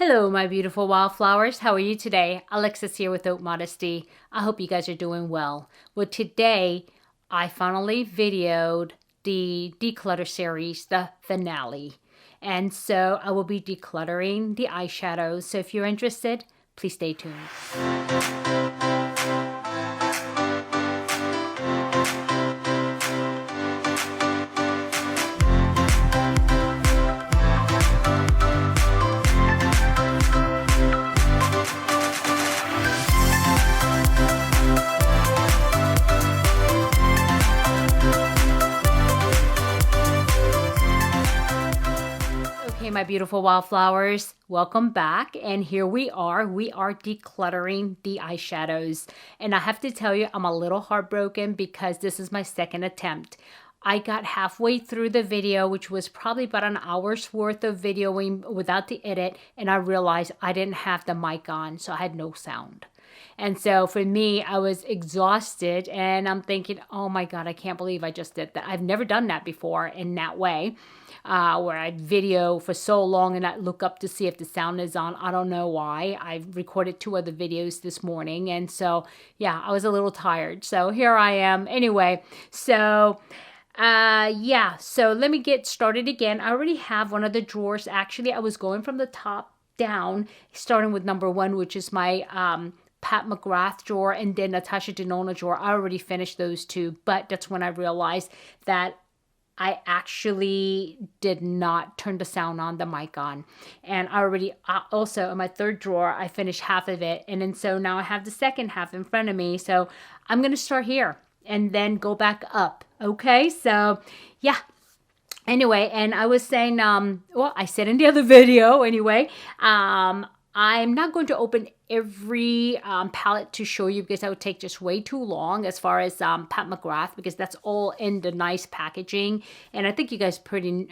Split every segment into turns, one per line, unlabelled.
Hello, my beautiful wildflowers. How are you today? Alexis here with Modesty. I hope you guys are doing well. Well, today I finally videoed the declutter series, the finale. And so I will be decluttering the eyeshadows. So if you're interested, please stay tuned. Okay, my beautiful wildflowers, welcome back. And here we are decluttering the eyeshadows. And I have to tell you, I'm a little heartbroken because this is my second attempt. I got halfway through the video, which was probably about an hour's worth of videoing without the edit, and I realized I didn't have the mic on, so I had no sound. And so for me, I was exhausted and I'm thinking, oh my God, I can't believe I just did that. I've never done that before in that way, where I video for so long and not look up to see if the sound is on. I don't know why. I recorded 2 other videos this morning. And so, yeah, I was a little tired. So here I am. Anyway, so so let me get started again. I already have one of the drawers. Actually, I was going from the top down, starting with number 1, which is my, Pat McGrath drawer, and then Natasha Denona drawer. I already finished those 2, but that's when I realized that I actually did not turn the sound on, the mic on. And I already, also in my 3rd drawer, I finished half of it. And then so now I have the second half in front of me. So I'm going to start here and then go back up. Okay, so yeah. Anyway, and I was saying, well, I said in the other video anyway, I'm not going to open every palette to show you because that would take just way too long as far as Pat McGrath, because that's all in the nice packaging. And I think you guys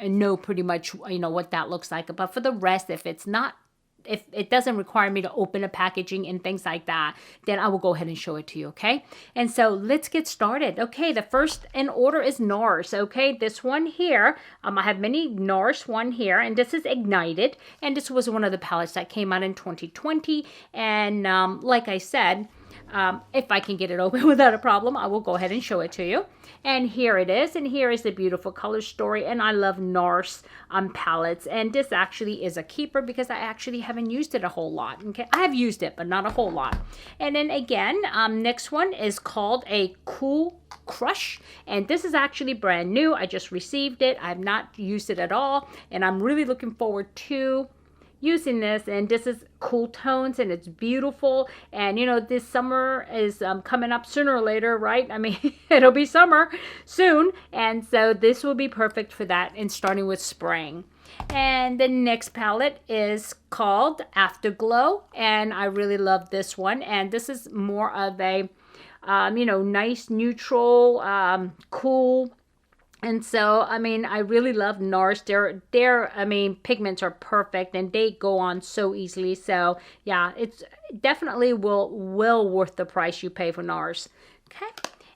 know pretty much, you know, what that looks like. But for the rest, if it doesn't require me to open a packaging and things like that, then I will go ahead and show it to you, okay? And so let's get started. Okay, the first in order is Nars, okay? This one here, I have many Nars, one here, and this is Ignited, and this was one of the palettes that came out in 2020, and like I said, if I can get it open without a problem, I will go ahead and show it to you. And here it is, and here is the beautiful color story, and I love Nars palettes, and this actually is a keeper because I actually haven't used it a whole lot. Okay, I have used it, but not a whole lot. And then again, next one is called a Cool Crush, and this is actually brand new. I just received it. I have not used it at all, and I'm really looking forward to using this. And this is cool tones and it's beautiful, and you know, this summer is coming up sooner or later, right? I mean, it'll be summer soon, and so this will be perfect for that, and starting with spring. And the next palette is called Afterglow, and I really love this one, and this is more of a you know, nice neutral cool. And so, I mean, I really love Nars. Their I mean, pigments are perfect and they go on so easily. So, yeah, it's definitely well worth the price you pay for Nars. Okay.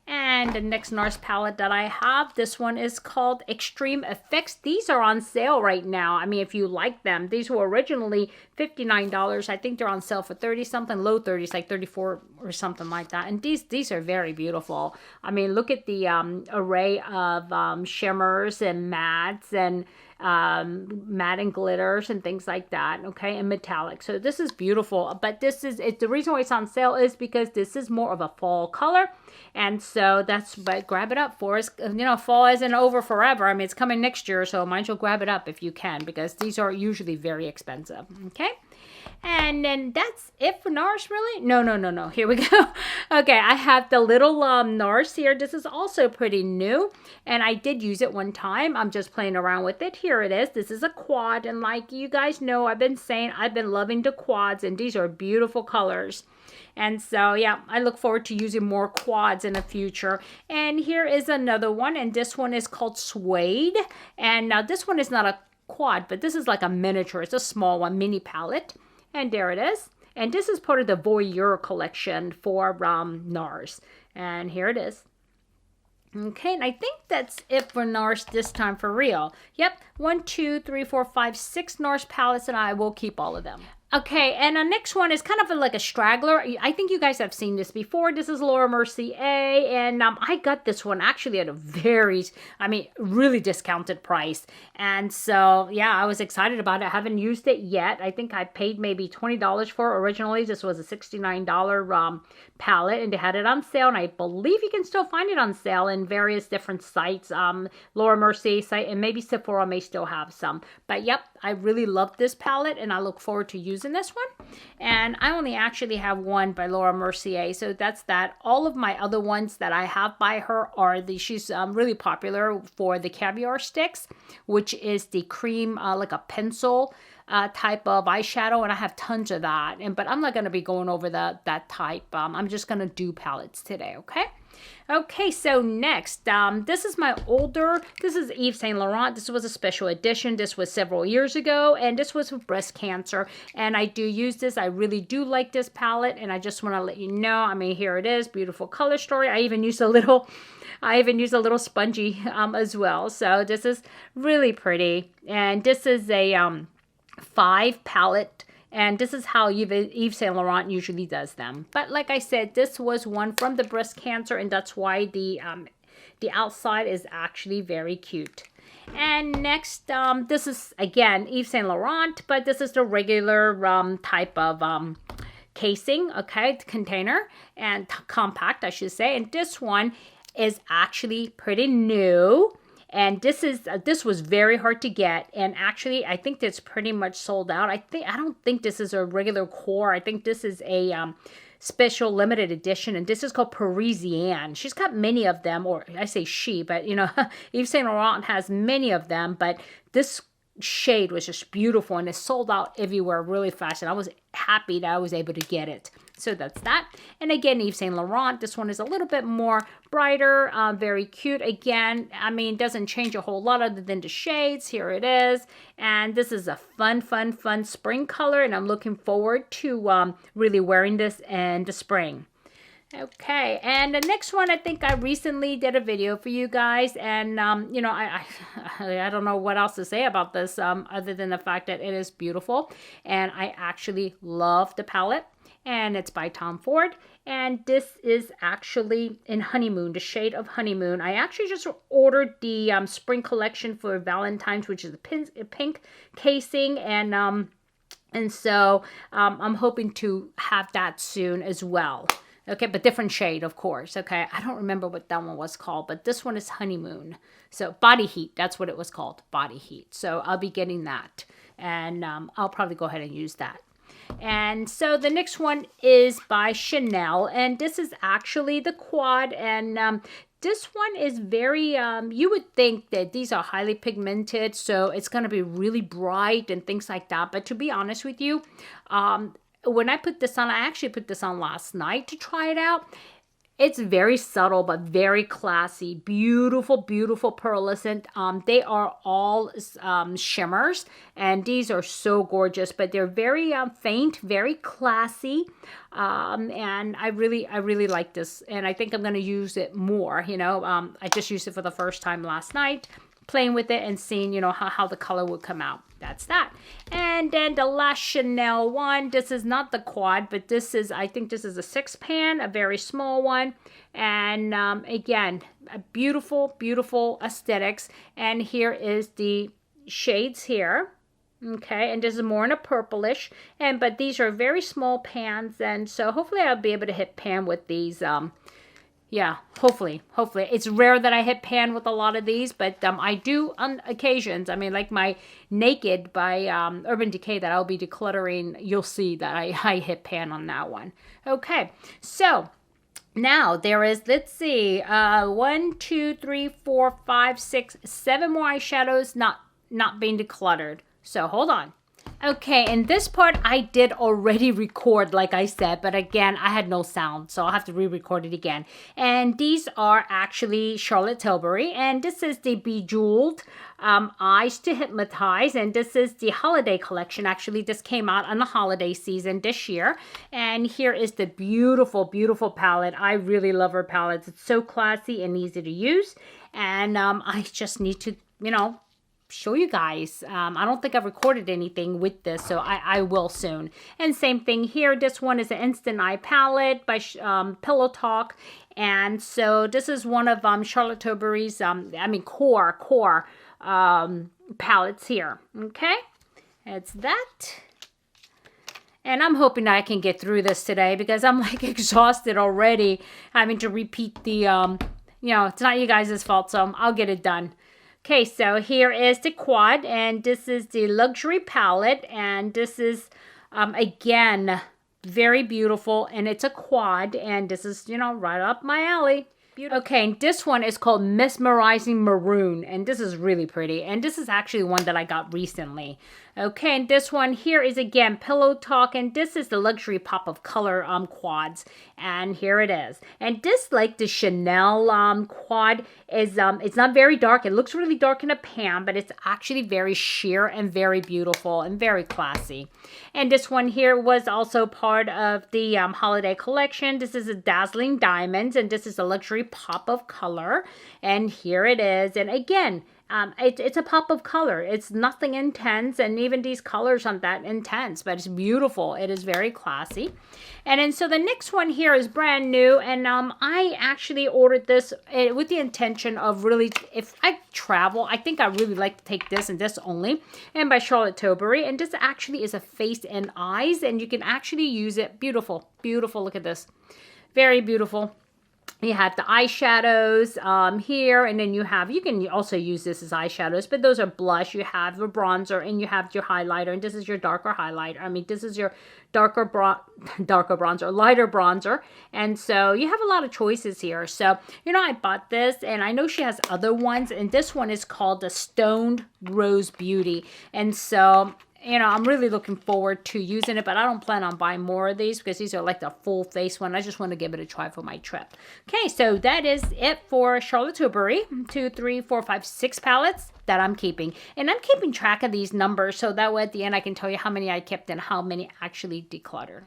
And the next Nars palette that I have, this one is called Extreme Effects. These are on sale right now. I mean, if you like them, these were originally $59. I think they're on sale for 30 something, low 30s, like 34 or something like that. And these are very beautiful. I mean, look at the array of shimmers and mattes and matte and glitters and things like that, okay, and metallic. So this is beautiful, but the reason why it's on sale is because this is more of a fall color, and so but grab it up for us. You know, fall isn't over forever. I mean, it's coming next year, so might as well grab it up if you can, because these are usually very expensive, okay? And then that's it for Nars, really? No. Here we go. Okay, I have the little Nars here. This is also pretty new, and I did use it one time. I'm just playing around with it. Here it is. This is a quad, and like you guys know, I've been saying I've been loving the quads, and these are beautiful colors. And so, yeah, I look forward to using more quads in the future. And here is another one, and this one is called Suede. And now this one is not a quad, but this is like a miniature. It's a small one, mini palette. And there it is. And this is part of the Voyeur collection for Nars. And here it is. Okay, and I think that's it for Nars this time for real. Yep, 1, 2, 3, 4, 5, 6 Nars palettes, and I will keep all of them. Okay, and the next one is kind of like a straggler. I think you guys have seen this before. This is Laura Mercier, and I got this one actually at a very, really discounted price. And so, yeah, I was excited about it. I haven't used it yet. I think I paid maybe $20 for it originally. This was a $69 palette, and they had it on sale, and I believe you can still find it on sale in various different sites. Laura Mercier site, and maybe Sephora may still have some. But, yep, I really love this palette, and I look forward to using this one. And I only actually have one by Laura Mercier, so that's that. All of my other ones that I have by her are she's really popular for the caviar sticks, which is the cream, like a pencil type of eyeshadow, and I have tons of that. But I'm not going to be going over that type. I'm just going to do palettes today, okay? Okay, so next, this is this is Yves Saint Laurent. This was a special edition. This was several years ago, and this was for breast cancer. And I do use this. I really do like this palette, and I just want to let you know. Here it is, beautiful color story. I even used a little spongy as well. So this is really pretty, and this is a 5 palette. And this is how Yves Saint Laurent usually does them. But like I said, this was one from the breast cancer, and that's why the outside is actually very cute. And next, this is, again, Yves Saint Laurent, but this is the regular type of casing, okay, container, and compact, I should say. And this one is actually pretty new. And this was very hard to get, and actually I think that's pretty much sold out. I don't think this is a regular core. I think this is a special limited edition, and this is called Parisienne. She's got many of them, or I say she, but Yves Saint Laurent has many of them, but this shade was just beautiful, and it sold out everywhere really fast, and I was happy that I was able to get it. So that's that. And again, Yves Saint Laurent, this one is a little bit more brighter, very cute. Again, doesn't change a whole lot other than the shades. Here it is. And this is a fun spring color, and I'm looking forward to really wearing this in the spring. Okay, and the next one, I think I recently did a video for you guys, and I don't know what else to say about this other than the fact that it is beautiful, and I actually love the palette, and it's by Tom Ford, and this is actually in Honeymoon, the shade of Honeymoon. I actually just ordered the spring collection for Valentine's, which is the pink casing, and so I'm hoping to have that soon as well. Okay, but different shade, of course. Okay, I don't remember what that one was called, but this one is Honeymoon. So Body Heat, that's what it was called, Body Heat. So I'll be getting that, and I'll probably go ahead and use that. And so the next one is by Chanel, and this is actually the quad, and this one is very, you would think that these are highly pigmented, so it's going to be really bright and things like that. But to be honest with you, when I put this on, I actually put this on last night to try it out. It's very subtle, but very classy. Beautiful, beautiful pearlescent. They are all shimmers, and these are so gorgeous, but they're very faint, very classy. And I really like this, and I think I'm going to use it more. I just used it for the first time last night, playing with it and seeing, how the color would come out. That's that. And then the last Chanel one, this is not the quad, but this is, I think this is a 6-pan, a very small one. And again, a beautiful, beautiful aesthetics. And here is the shades here. Okay, and this is more in a purplish. But these are very small pans, and so hopefully I'll be able to hit pan with these. Yeah, hopefully. It's rare that I hit pan with a lot of these, but I do on occasions. Like my Naked by Urban Decay that I'll be decluttering, you'll see that I hit pan on that one. Okay, so now there is, let's see, 1, 2, 3, 4, 5, 6, 7 more eyeshadows not being decluttered. So hold on. Okay, in this part, I did already record, like I said, but again, I had no sound, so I'll have to re-record it again. And these are actually Charlotte Tilbury, and this is the Bejeweled Eyes to Hypnotize, and this is the holiday collection. Actually, this came out on the holiday season this year, and here is the beautiful, beautiful palette. I really love her palettes. It's so classy and easy to use, and I just need to, show you guys. I don't think I've recorded anything with this, so I will soon. And same thing here. This one is an Instant Eye Palette by Pillow Talk. And so this is one of Charlotte Tilbury's, core palettes here. Okay, it's that. And I'm hoping that I can get through this today because I'm like exhausted already having to repeat the, it's not you guys' fault, so I'll get it done. Okay, so here is the quad, and this is the luxury palette, and this is, again, very beautiful, and it's a quad, and this is, right up my alley. Beautiful. Okay, and this one is called Mesmerizing Maroon, and this is really pretty, and this is actually one that I got recently. Okay, and this one here is again Pillow Talk, and this is the luxury pop of color quads, and here it is. And this, like the Chanel quad, is it's not very dark. It looks really dark in the pan, but it's actually very sheer and very beautiful and very classy. And this one here was also part of the holiday collection. This is a Dazzling Diamonds, and this is a luxury pop of color, and here it is. And again, it's a pop of color. It's nothing intense, and even these colors aren't that intense, but it's beautiful. It is very classy. And then so the next one here is brand new, and I actually ordered this with the intention of really, if I travel, I think I really like to take this and this only, and by Charlotte Tilbury. And this actually is a face and eyes, and you can actually use it. Beautiful, beautiful. Look at this. Very beautiful. You have the eyeshadows here, and then you can also use this as eyeshadows, but those are blush. You have the bronzer, and you have your highlighter, and this is your darker highlighter. This is your lighter bronzer, and so you have a lot of choices here. So, I bought this, and I know she has other ones, and this one is called the Stoned Rose Beauty, and so I'm really looking forward to using it, but I don't plan on buying more of these because these are like the full face one. I just want to give it a try for my trip. Okay, so that is it for Charlotte Tilbury. 2, 3, 4, 5, 6 palettes that I'm keeping. And I'm keeping track of these numbers so that way at the end I can tell you how many I kept and how many actually decluttered.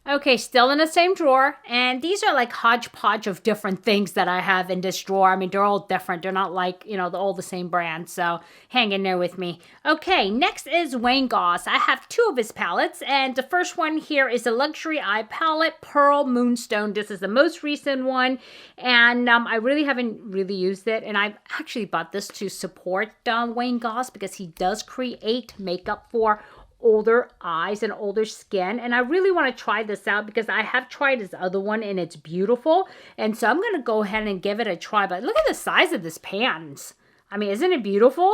Okay, still in the same drawer. And these are like hodgepodge of different things that I have in this drawer. They're all different. They're not like, they're all the same brand. So hang in there with me. Okay, next is Wayne Goss. I have 2 of his palettes. And the first one here is a luxury eye palette, Pearl Moonstone. This is the most recent one. And I really haven't really used it. And I actually bought this to support Wayne Goss because he does create makeup for older eyes and older skin, and I really want to try this out because I have tried his other one and it's beautiful, and so I'm going to go ahead and give it a try. But look at the size of this pans. Isn't it beautiful?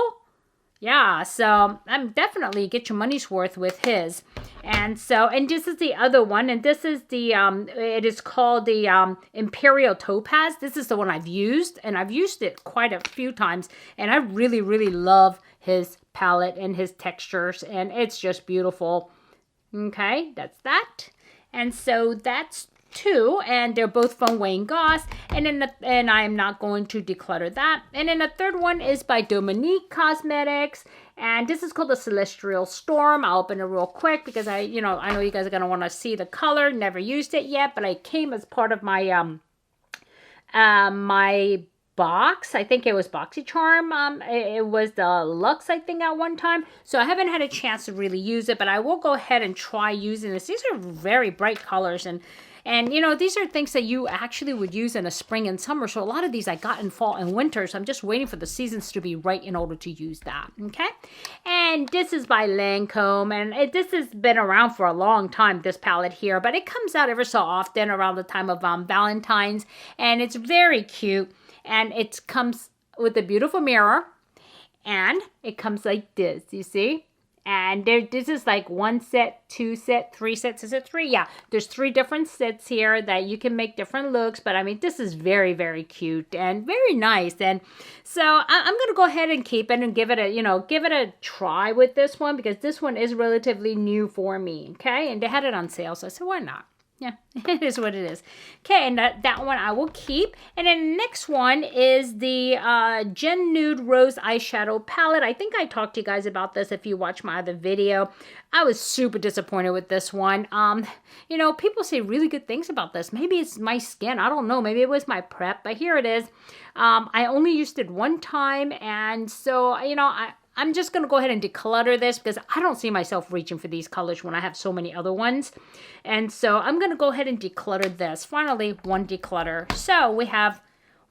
Yeah, so I'm definitely get your money's worth with his. And this is the other one, and this is the, it is called the Imperial Topaz. This is the one I've used, and I've used it quite a few times, and I really, really love his palette and his textures, and it's just beautiful. Okay, that's that. And so that's 2, and they're both from Wayne Goss, and I'm not going to declutter that. And then the third one is by Nars Cosmetics, and this is called the Celestial Storm. I'll open it real quick because I know you guys are gonna want to see the color. Never used it yet, but it came as part of my my box. I think it was BoxyCharm. It was the Luxe, I think, at one time. So I haven't had a chance to really use it, but I will go ahead and try using this. These are very bright colors, and these are things that you actually would use in a spring and summer. So a lot of these I got in fall and winter. So I'm just waiting for the seasons to be right in order to use that. Okay. And this is by Lancome. And this has been around for a long time, this palette here. But it comes out ever so often around the time of Valentine's. And it's very cute. And it comes with a beautiful mirror. And it comes like this, you see? And this is like 1 set, 2 set, 3 sets. Is it 3? Yeah, there's 3 different sets here that you can make different looks. But this is very, very cute and very nice. And so I'm going to go ahead and keep it and give it a try with this one because this one is relatively new for me. Okay, and they had it on sale, so I said, why not? Yeah, it is what it is. Okay, and that one I will keep. And then the next one is the Gen Nude Rose Eyeshadow Palette. I think I talked to you guys about this if you watched my other video. I was super disappointed with this one. People say really good things about this. Maybe it's my skin. I don't know. Maybe it was my prep, but here it is. I only used it one time, and so, I'm just going to go ahead and declutter this because I don't see myself reaching for these colors when I have so many other ones. And so I'm going to go ahead and declutter this. Finally, one declutter. So we have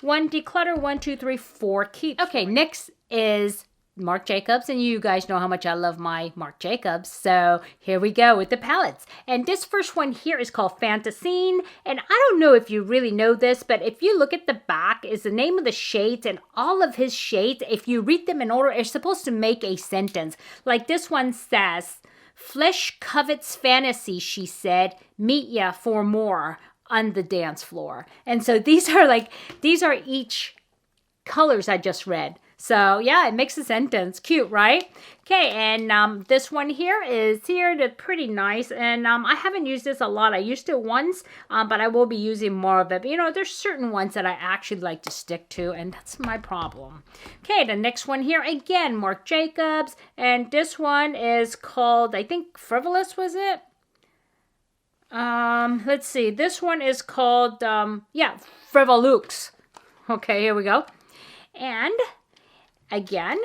one declutter, 1, 2, 3, 4 keep. Okay, next is Marc Jacobs, and you guys know how much I love my Marc Jacobs. So here we go with the palettes. And this first one here is called Fantasine. And I don't know if you really know this, but if you look at the back, is the name of the shades, and all of his shades, if you read them in order, are supposed to make a sentence. Like this one says, "Flesh covets fantasy," she said, "meet ya for more on the dance floor." And so these are each colors I just read. So yeah, it makes a sentence. Cute, right? Okay, and this one here is here. They're pretty nice. And I haven't used this a lot. I used it once, but I will be using more of it. But, you know, there's certain ones that I actually like to stick to, and that's my problem. Okay, the next one here, again, Marc Jacobs. And this one is called, I think, Frivolous, was it? Let's see. This one is called, yeah, Frivolux. Okay, here we go. And again,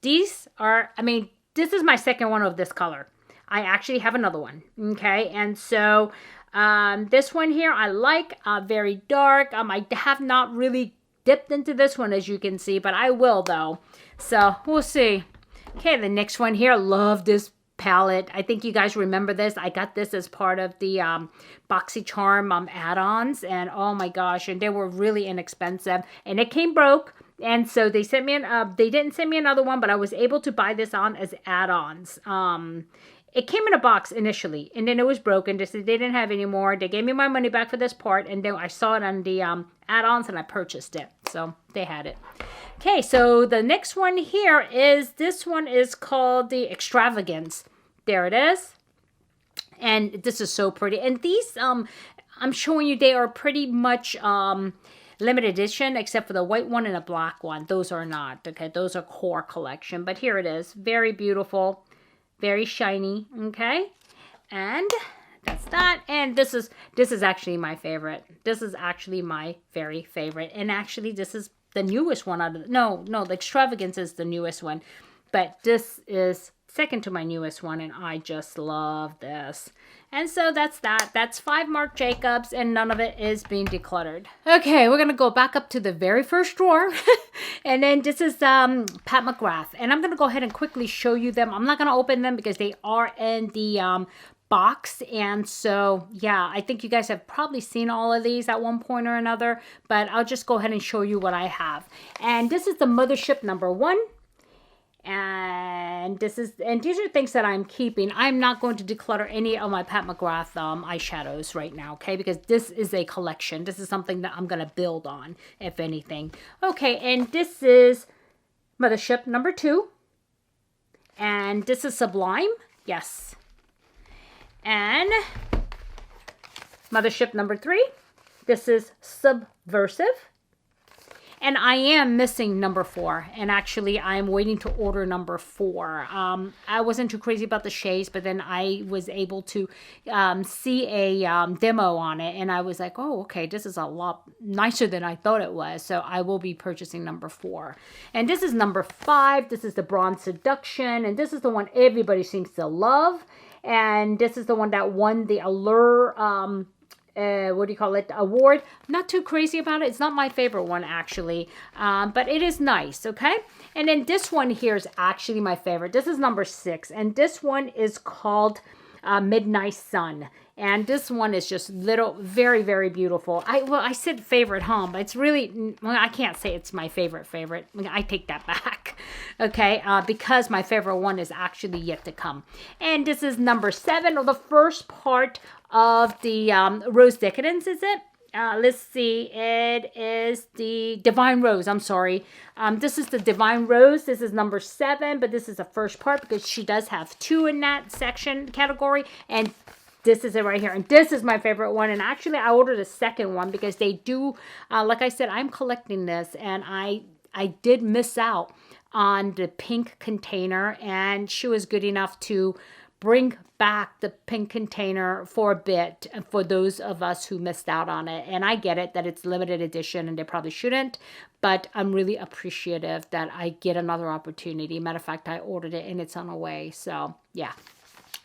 these are, I mean, this is my second one of this color. I actually have another one, okay? And so this one here I like, very dark. I have not really dipped into this one, as you can see, but I will, though. So we'll see. Okay, the next one here, love this palette. I think you guys remember this. I got this as part of the BoxyCharm add-ons, and oh my gosh, and they were really inexpensive, and it came broke. And so they sent me they didn't send me another one, but I was able to buy this on as add-ons. It came in a box initially, and then it was broken. They said they didn't have any more. They gave me my money back for this part, and then I saw it on the add-ons, and I purchased it. So they had it. Okay, so the next one here is, this one is called the Extravagance. There it is. And this is so pretty. And these, I'm showing you, they are pretty much limited edition, except for the white one and the black one. Those are not, okay? Those are core collection. But here it is. Very beautiful. Very shiny, okay? And that's that. And this is actually my favorite. This is actually my very favorite. And actually, this is the newest one out of, no, the Extravagance is the newest one. But this is second to my newest one, and I just love this. And so that's that. That's 5 Marc Jacobs, and none of it is being decluttered. Okay, we're going to go back up to the very first drawer. And then this is Pat McGrath. And I'm going to go ahead and quickly show you them. I'm not going to open them because they are in the box. And so, yeah, I think you guys have probably seen all of these at one point or another. But I'll just go ahead and show you what I have. And this is the Mothership #1. And these are things that I'm keeping. I'm not going to declutter any of my Pat McGrath eyeshadows right now, okay? Because this is a collection. This is something that I'm going to build on, if anything. Okay, and this is Mothership #2. And this is Sublime. Yes. And Mothership #3. This is Subversive. And I am missing #4, and actually I'm waiting to order #4. I wasn't too crazy about the shades, but then I was able to see a demo on it, and I was like, oh, okay, this is a lot nicer than I thought it was. So I will be purchasing #4. And this is #5. This is the Bronze Seduction, and this is the one everybody seems to love. And this is the one that won the Allure what do you call it, award. I'm not too crazy about it. It's not my favorite one, actually, but it is nice, okay? And then this one here is actually my favorite. This is #6, and this one is called Midnight Sun. And this one is just very, very beautiful. I said favorite, but it's really, well, I can't say it's my favorite. I take that back, okay? Because my favorite one is actually yet to come. And this is #7, or the first part of the Rose Decadence, is it? Let's see. It is the Divine Rose. I'm sorry. This is the Divine Rose. This is #7, but this is the first part because she does have 2 in that section category. And this is it right here. And this is my favorite one. And actually, I ordered a second one because they do, like I said, I'm collecting this. And I did miss out on the pink container. And she was good enough to bring back the pink container for a bit for those of us who missed out on it. And I get it that it's limited edition and they probably shouldn't, but I'm really appreciative that I get another opportunity. Matter of fact, I ordered it and it's on the way. So yeah.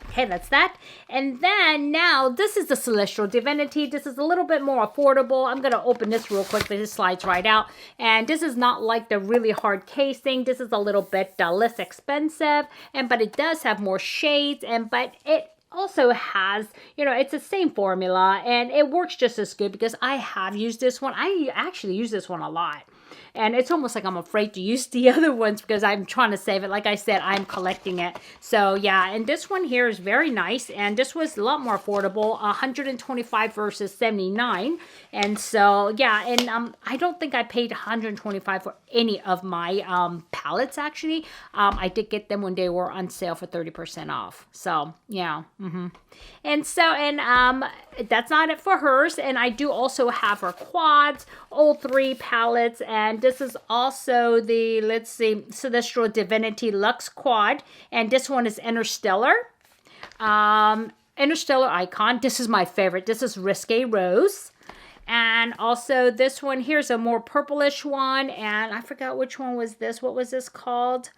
Okay, that's that. And then now this is the Celestial Divinity. This is a little bit more affordable. I'm going to open this real quick, but this slides right out. And this is not like the really hard casing. This is a little bit less expensive, but it does have more shades, but it also has, you know, it's the same formula and it works just as good because I have used this one. I actually use this one a lot. And it's almost like I'm afraid to use the other ones because I'm trying to save it. Like I said, I'm collecting it. So yeah, and this one here is very nice. And this was a lot more affordable, 125 versus 79. And so yeah, and I don't think I paid 125 for any of my palettes actually. I did get them when they were on sale for 30% off. So yeah. And so, and that's not it for hers. And I do also have her quads, all 3 palettes. And this is also the, let's see, Celestial Divinity Luxe Quad. And this one is Interstellar. Interstellar Icon. This is my favorite. This is Risque Rose. And also this one, here's a more purplish one. And I forgot which one was this. What was this called?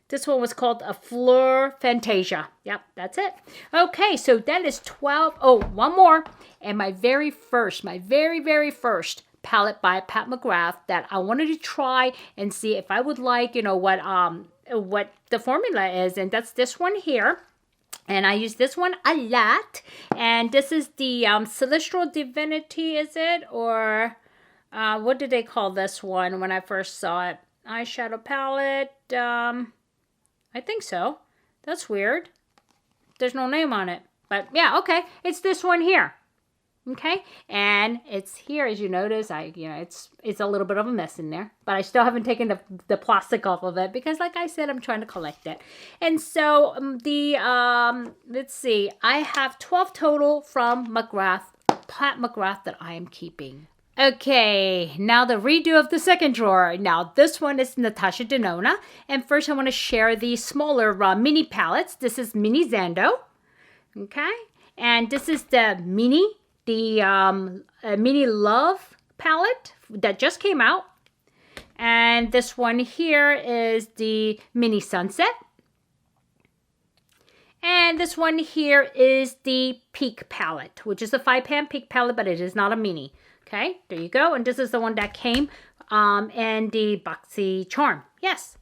This one was called a Fleur Fantasia. Yep, that's it. Okay, so that is 12. Oh, one more. And my very first palette by Pat McGrath that I wanted to try and see if I would like, you know, what the formula is. And that's this one here. And I use this one a lot. And this is the Celestial Divinity, is it? Or what did they call this one when I first saw it? Eyeshadow palette. I think so. That's weird. There's no name on it. But yeah, okay. It's this one here. Okay, and it's here, as you notice, it's a little bit of a mess in there, but I still haven't taken the plastic off of it because, like I said, I'm trying to collect it. And so let's see, I have 12 total from Pat McGrath that I am keeping. Okay, now the redo of the second drawer. Now this one is Natasha Denona, and first I want to share the smaller mini palettes. This is Mini Zando, okay, and this is the Mini Love palette that just came out. And this one here is the Mini Sunset. And this one here is the Peak palette, which is a 5-pan Peak palette, but it is not a mini. Okay, there you go. And this is the one that came in the BoxyCharm. Yes.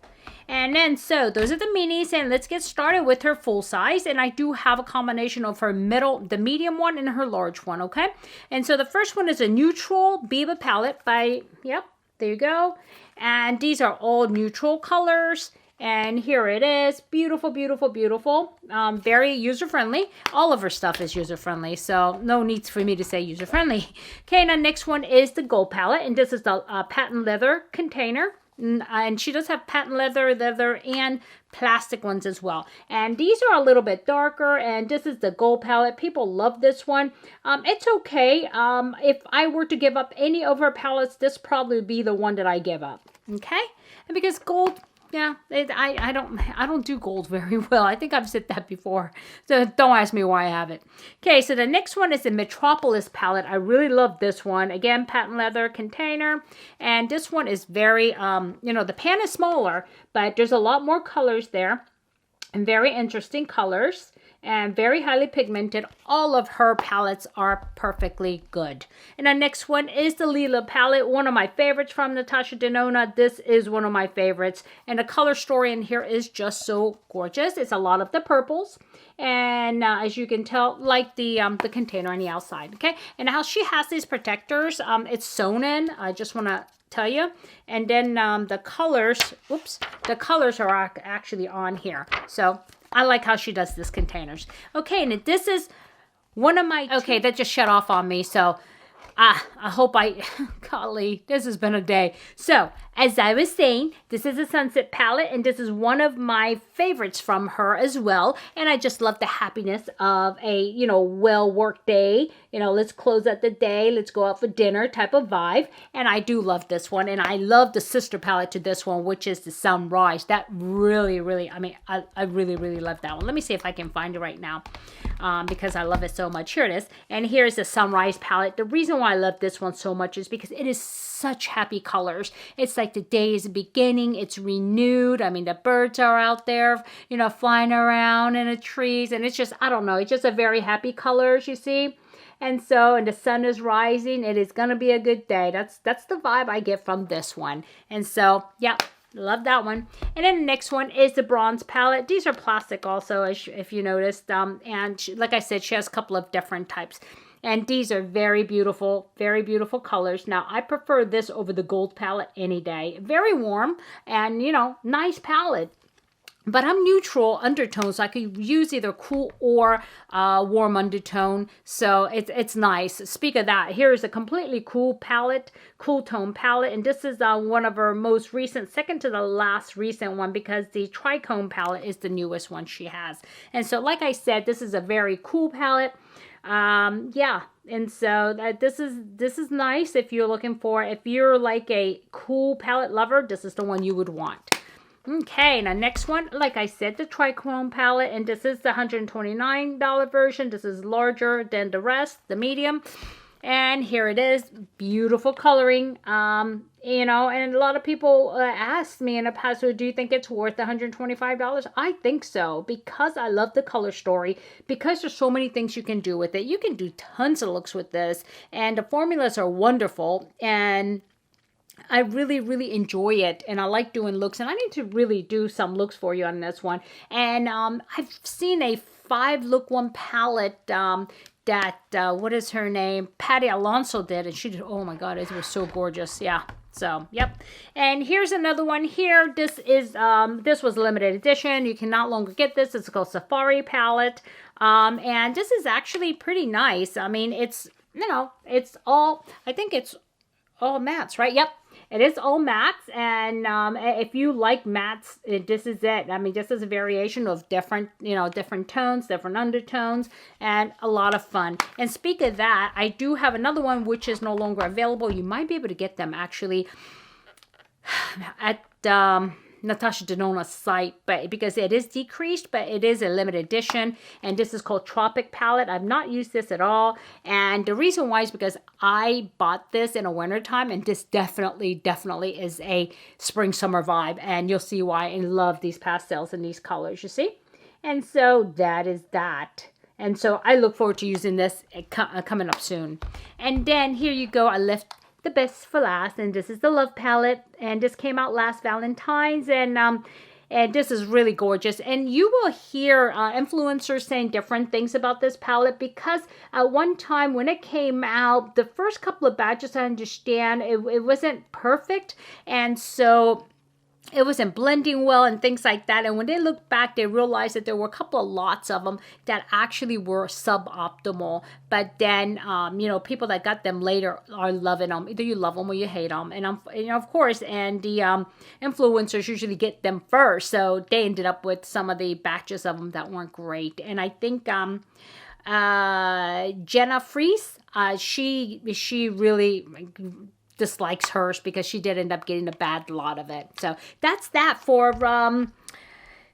And then, so those are the minis, and let's get started with her full size. And I do have a combination of her the medium one and her large one, okay? And so the first one is a neutral Biba palette by, yep, there you go. And these are all neutral colors. And here it is. Beautiful, beautiful, beautiful. Very user-friendly. All of her stuff is user-friendly, so no need for me to say user-friendly. Okay, and the next one is the gold palette, and this is the patent leather container. And she does have patent leather, and plastic ones as well. And these are a little bit darker, and this is the gold palette. People love this one. It's okay. If I were to give up any of her palettes, this probably would be the one that I give up. Okay? And because gold, yeah, I don't do gold very well. I think I've said that before. So don't ask me why I have it. Okay, so the next one is the Metropolis palette. I really love this one. Again, patent leather container. And this one is very, the pan is smaller, but there's a lot more colors there. And very interesting colors. And very highly pigmented. All of her palettes are perfectly good. And the next one is the Lila palette. One of my favorites from Natasha Denona. This is one of my favorites. And the color story in here is just so gorgeous. It's a lot of the purples. And as you can tell, like the container on the outside. Okay. And how she has these protectors. It's sewn in. I just want to tell you. And then the colors, the colors are actually on here. So I like how she does this containers. Okay, and this is one of my... Okay, that just shut off on me. So I hope golly, this has been a day. So, as I was saying, this is a Sunset palette, and this is one of my favorites from her as well. And I just love the happiness of a, you know, well-worked day. You know, let's close out the day, let's go out for dinner type of vibe. And I do love this one. And I love the sister palette to this one, which is the Sunrise. That really, I mean, I really love that one. Let me see if I can find it right now. Because I love it so much. Here it is. And here's the Sunrise palette. The reason why I love this one so much is because it is such happy colors. It's like the day is beginning. It's renewed. I mean, the birds are out there, you know, flying around in the trees. And it's just, I don't know, it's just a very happy colors, you see. And so, and the sun is rising. It is going to be a good day. That's the vibe I get from this one. And so, yeah. Love that one. And then the next one is the Bronze palette. These are plastic also, if you noticed. And like I said, she has a couple of different types. And these are very beautiful colors. Now, I prefer this over the Gold palette any day. Very warm and, you know, nice palette. But I'm neutral undertones, so I could use either cool or warm undertone. So it's nice. Speak of that, here's a completely cool palette, cool tone palette. And this is one of her most recent, second to the last recent one, because the Tricone palette is the newest one she has. And so, like I said, this is a very cool palette. Yeah. And so this is nice if you're looking for, if you're like a cool palette lover, this is the one you would want. Okay, now next one, like I said, the Tricone palette, and this is the $129 version. This is larger than the rest, the medium. And here it is, beautiful coloring. You know, and a lot of people asked me in the past, so do you think it's worth $125? I think so, because I love the color story, because there's so many things you can do with it. You can do tons of looks with this, and the formulas are wonderful, and I really enjoy it, and I like doing looks, and I need to really do some looks for you on this one. And I've seen a 5-look one palette that what is her name, Patty Alonso did, and she did, oh my god, it was so gorgeous. Yeah, so yep. And here's another one here. This is this was limited edition. You can no longer get this. It's called Safari palette, and this is actually pretty nice. I mean, it's, you know, it's all, I think it's all mattes, right? Yep. It is all mattes, and if you like mattes, this is it. I mean, this is a variation of different, you know, different tones, different undertones, and a lot of fun. And speak of that, I do have another one which is no longer available. You might be able to get them actually at Natasha Denona's site, but because it is decreased, but it is a limited edition, and this is called Tropic palette. I've not used this at all, and the reason why is because I bought this in a winter time, and this definitely is a spring summer vibe, and you'll see why. I love these pastels and these colors, you see. And so that is that. And so I look forward to using this coming up soon. And then here you go, I left the best for last, and this is the Love palette, and this came out last Valentine's, and this is really gorgeous. And you will hear influencers saying different things about this palette, because at one time when it came out, the first couple of batches, I understand it wasn't perfect, and so it wasn't blending well and things like that. And when they looked back, they realized that there were a couple of lots of them that actually were suboptimal. But then, you know, people that got them later are loving them. Either you love them or you hate them. And, you know, of course, and the influencers usually get them first. So they ended up with some of the batches of them that weren't great. And I think Jenna Fries, she really dislikes hers because she did end up getting a bad lot of it. So that's that for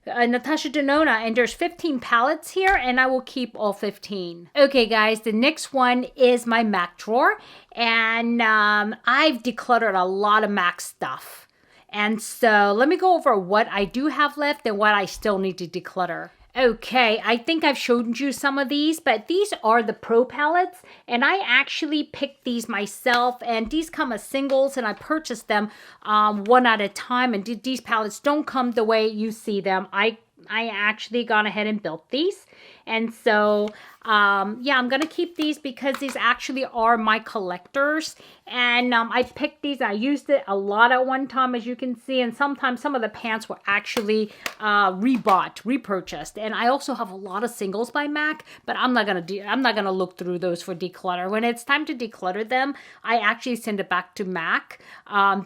Natasha Denona, and there's 15 palettes here, and I will keep all 15. Okay guys, the next one is my MAC drawer, and I've decluttered a lot of MAC stuff, and so let me go over what I do have left and what I still need to declutter. Okay, I think I've showed you some of these, but these are the Pro palettes, and I actually picked these myself, and these come as singles, and I purchased them one at a time, and these palettes don't come the way you see them. I actually gone ahead and built these, and so Yeah, I'm going to keep these because these actually are my collectors. And I picked these. I used it a lot at one time, as you can see. And sometimes some of the pants were actually repurchased. And I also have a lot of singles by MAC, but I'm not gonna look through those for declutter. When it's time to declutter them, I actually send it back to MAC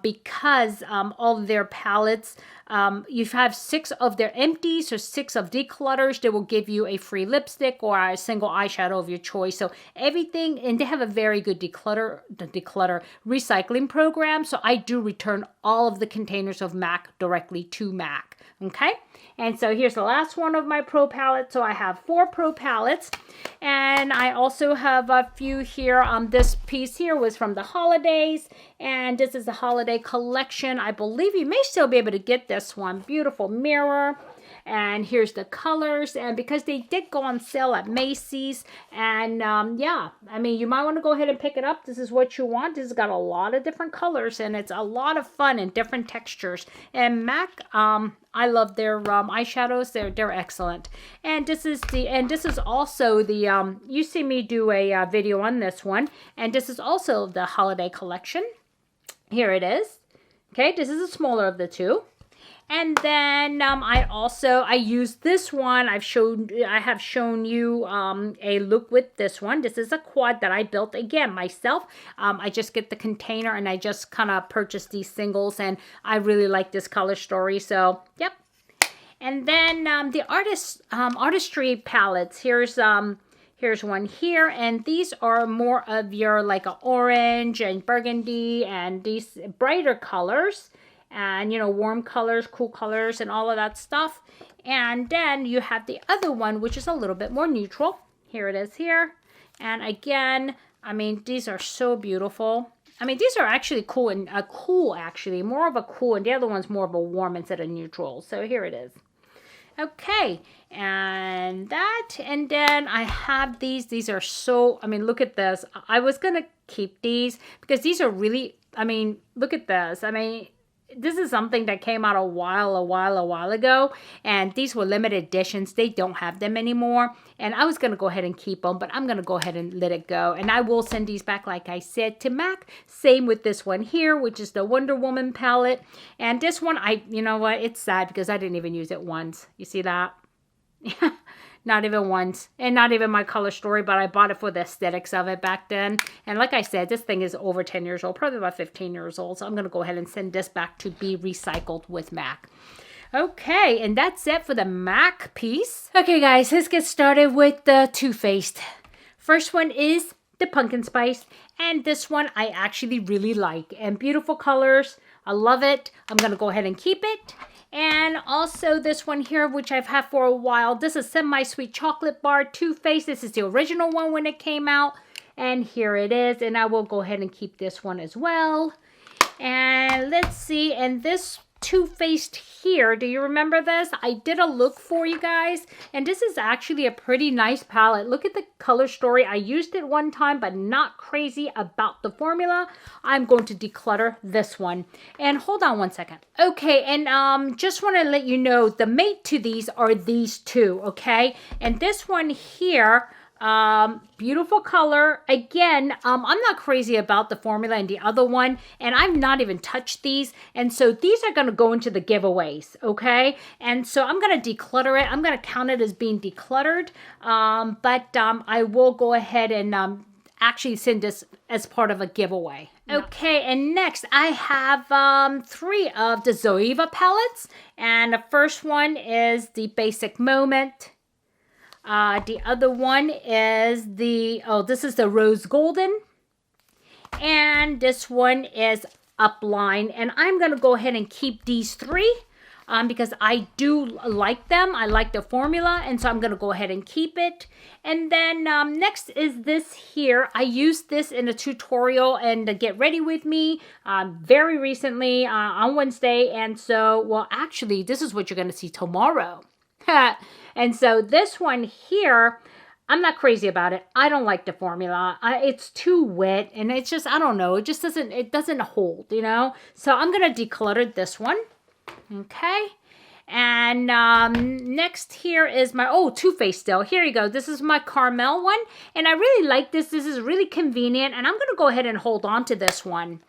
because all of their palettes, you have 6 of their empties or 6 of declutters. They will give you a free lipstick or a single eyeshadow of your choice. So everything, and they have a very good declutter recycling program. So I do return all of the containers of MAC directly to MAC. Okay, and so here's the last one of my pro palettes. So I have 4 pro palettes, and I also have a few here. This piece here was from the holidays, and this is the holiday collection. I believe you may still be able to get this one. Beautiful mirror. And here's the colors, and because they did go on sale at Macy's, and yeah, I mean, you might want to go ahead and pick it up. This is what you want. This has got a lot of different colors, and it's a lot of fun and different textures. And MAC, I love their eyeshadows. They're excellent. And this is also the you see me do a video on this one, and this is also the holiday collection. Here it is. Okay, this is the smaller of the two. And then I used this one. I have shown you a look with this one. This is a quad that I built again myself. I just get the container and I just kind of purchased these singles, and I really like this color story. So yep. And then the artistry palettes. Here's one here, and these are more of your like a orange and burgundy and these brighter colors. And, you know, warm colors, cool colors, and all of that stuff. And then you have the other one, which is a little bit more neutral. Here it is here. And again, I mean, these are so beautiful. I mean, these are actually cool, and actually, more of a cool, and the other one's more of a warm instead of neutral. So here it is. Okay, and then I have these. These are so, I mean, look at this. I was going to keep these because these are really, I mean, look at this. I mean, this is something that came out a while ago, and these were limited editions. They don't have them anymore, and I was going to go ahead and keep them, but I'm going to go ahead and let it go, and I will send these back, like I said, to MAC. Same with this one here, which is the Wonder Woman palette, and this one, you know what, it's sad because I didn't even use it once. You see that? Not even once, and not even my color story, but I bought it for the aesthetics of it back then. And like I said, this thing is over 10 years old, probably about 15 years old. So I'm going to go ahead and send this back to be recycled with MAC. Okay, and that's it for the MAC piece. Okay, guys, let's get started with the Too Faced. First one is the Pumpkin Spice, and this one I actually really like. And beautiful colors. I love it. I'm going to go ahead and keep it. And also this one here, which I've had for a while. This is Semi-Sweet Chocolate Bar Too Faced. This is the original one when it came out. And here it is. And I will go ahead and keep this one as well. And let's see. And this Too Faced here, do you remember this? I did a look for you guys, and this is actually a pretty nice palette. Look at the color story. I used it one time, but not crazy about the formula. I'm going to declutter this one. And hold on one second. Okay, and just want to let you know the mate to these are these two, okay? And this one here, beautiful color. Again, I'm not crazy about the formula and the other one, and I've not even touched these, and so these are going to go into the giveaways, okay? And so I'm going to declutter it. I'm going to count it as being decluttered, but I will go ahead and actually send this as part of a giveaway. Okay, and next I have 3 of the Zoeva palettes, and the first one is the Basic Moment. The other one is this is the Rose Golden. And this one is Upline. And I'm going to go ahead and keep these 3 because I do like them. I like the formula. And so I'm going to go ahead and keep it. And then next is this here. I used this in a tutorial and to Get Ready With Me very recently on Wednesday. And so, well, actually, this is what you're going to see tomorrow. And so this one here, I'm not crazy about it. I don't like the formula. It's too wet, and it's just, I don't know. It just doesn't hold, you know? So I'm going to declutter this one. Okay. And next here is my, Too Faced still. Here you go. This is my caramel one. And I really like this. This is really convenient. And I'm going to go ahead and hold on to this one.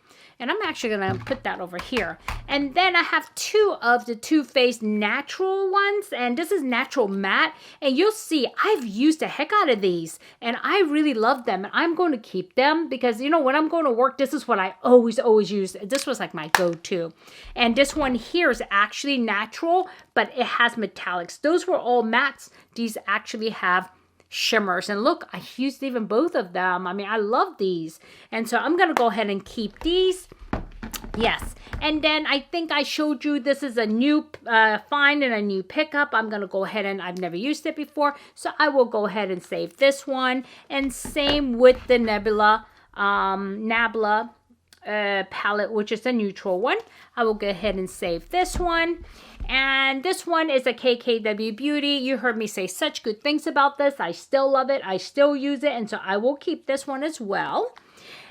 And I'm actually going to put that over here. And then I have two of the Too Faced natural ones. And this is natural matte. And you'll see I've used the heck out of these. And I really love them. And I'm going to keep them because, you know, when I'm going to work, this is what I always use. This was like my go-to. And this one here is actually natural, but it has metallics. Those were all mattes. These actually have shimmers. And look, I used even both of them. I mean, I love these. And so I'm going to go ahead and keep these. Yes. And then I think I showed you this is a new find and a new pickup. I'm going to go ahead and I've never used it before. So I will go ahead and save this one. And same with the Nabla palette, which is a neutral one. I will go ahead and save this one. And this one is a KKW Beauty. You heard me say such good things about this. I still love it. I still use it. And so I will keep this one as well.